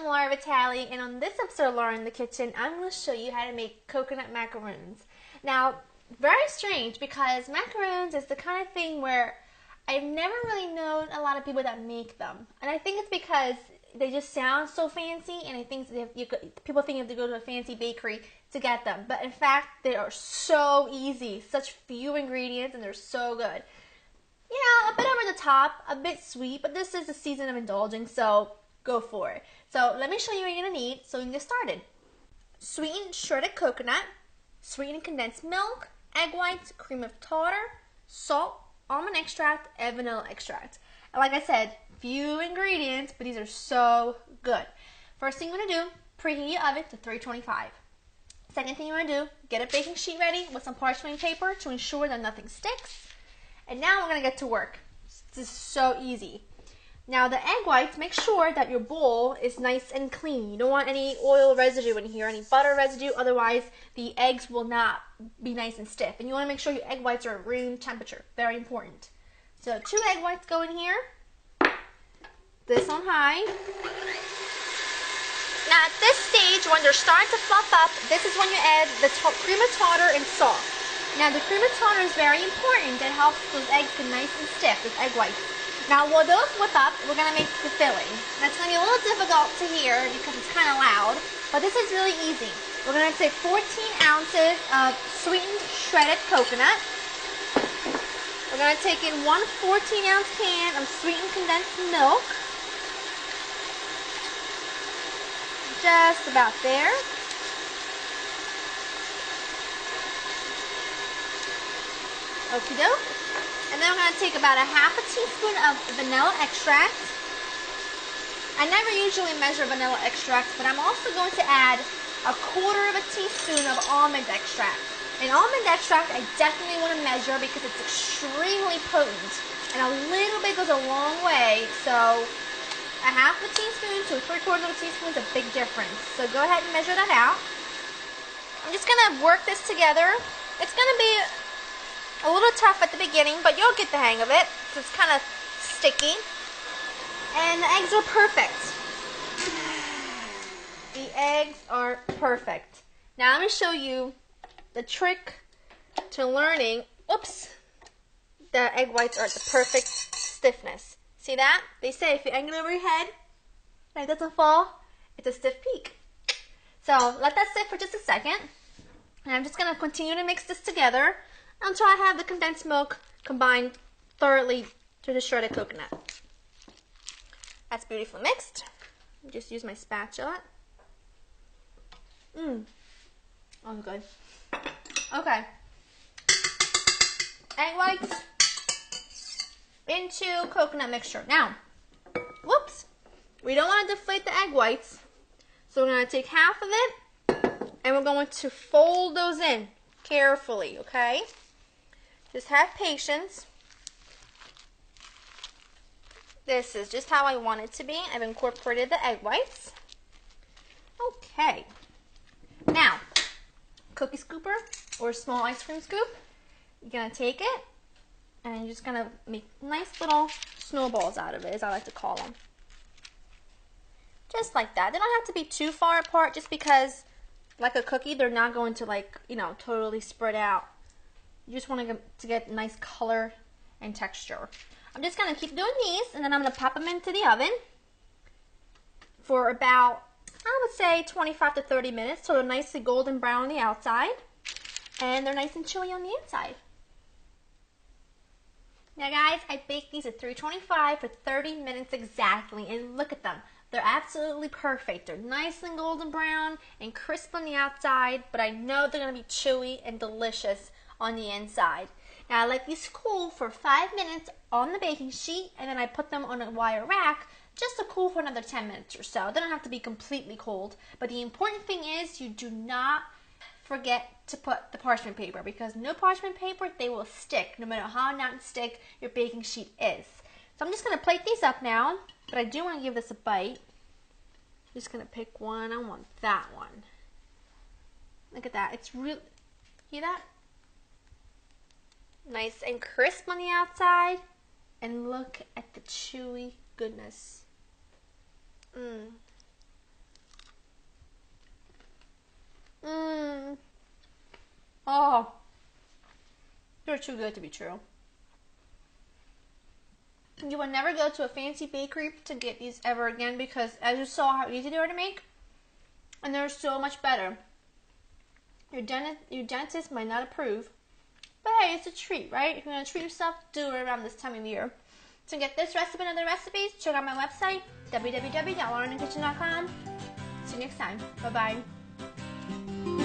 I'm Laura Vitale, and on this episode of Laura in the Kitchen, I'm going to show you how to make coconut macaroons. Now, very strange because macaroons is the kind of thing where I've never really known a lot of people that make them. And I think it's because they just sound so fancy, and I think people think you have to go to a fancy bakery to get them. But in fact, they are so easy, such few ingredients, and they're so good. You know, a bit over the top, a bit sweet, but this is the season of indulging, so go for it. So let me show you what you're going to need so we can get started. Sweetened shredded coconut, sweetened condensed milk, egg whites, cream of tartar, salt, almond extract, and vanilla extract. And like I said, few ingredients, but these are so good. First thing you're going to do, preheat your oven to 325. Second thing you want to do, get a baking sheet ready with some parchment paper to ensure that nothing sticks. And now we're going to get to work. This is so easy. Now the egg whites, make sure that your bowl is nice and clean. You don't want any oil residue in here, any butter residue, otherwise the eggs will not be nice and stiff. And you want to make sure your egg whites are at room temperature, very important. So 2 egg whites go in here, this on high. Now at this stage, when they're starting to fluff up, this is when you add the cream of tartar and salt. Now the cream of tartar is very important. It helps those eggs get nice and stiff, those egg whites. Now while those whip up, we're going to make the filling. That's going to be a little difficult to hear because it's kind of loud, but this is really easy. We're going to take 14 ounces of sweetened shredded coconut. We're going to take in 1 14-ounce can of sweetened condensed milk. Just about there. Okie doke. And then we're going to take about a ½ teaspoon of vanilla extract. I never usually measure vanilla extracts, but I'm also going to add a ¼ teaspoon of almond extract. And almond extract I definitely want to measure because it's extremely potent. And a little bit goes a long way, so a ½ teaspoon to a ¾ teaspoon is a big difference. So go ahead and measure that out. I'm just going to work this together. It's going to be a little tough at the beginning, but you'll get the hang of it. So it's kind of sticky. And the eggs are perfect. The eggs are perfect. Now let me show you the trick to learning, the egg whites are at the perfect stiffness. See that? They say if you angle over your head, and it doesn't fall, it's a stiff peak. So let that sit for just a second. And I'm just going to continue to mix this together until I have the condensed milk combined thoroughly to the shredded coconut. That's beautifully mixed. Just use my spatula. Oh, good. Okay. Egg whites into coconut mixture. Now, we don't want to deflate the egg whites, so we're going to take half of it and we're going to fold those in carefully, okay? Just have patience. This is just how I want it to be. I've incorporated the egg whites. Okay. Now, cookie scooper or small ice cream scoop. You're going to take it and you're just going to make nice little snowballs out of it, as I like to call them. Just like that. They don't have to be too far apart just because, like a cookie, they're not going to totally spread out. You just want to get nice color and texture. I'm just going to keep doing these, and then I'm going to pop them into the oven for about, I would say, 25 to 30 minutes, so they're nicely golden brown on the outside, and they're nice and chewy on the inside. Now guys, I baked these at 325 for 30 minutes exactly, and look at them. They're absolutely perfect. They're nice and golden brown and crisp on the outside, but I know they're going to be chewy and delicious on the inside. Now I let these cool for 5 minutes on the baking sheet, and then I put them on a wire rack just to cool for another 10 minutes or so. They don't have to be completely cold, but the important thing is you do not forget to put the parchment paper, because no parchment paper, they will stick no matter how not stick your baking sheet is. So I'm just going to plate these up now, but I do want to give this a bite. I'm just going to pick one. I want that one. Look at that. It's real. See that? Nice and crisp on the outside, and look at the chewy goodness. too good to be true. You will never go to a fancy bakery to get these ever again because as you saw how easy they are to make, and they're so much better. Your dentist might not approve, but hey, it's a treat, right? If you want to treat yourself, do it around this time of year. To get this recipe and other recipes, check out my website, www.laureninthekitchen.com. See you next time. Bye-bye.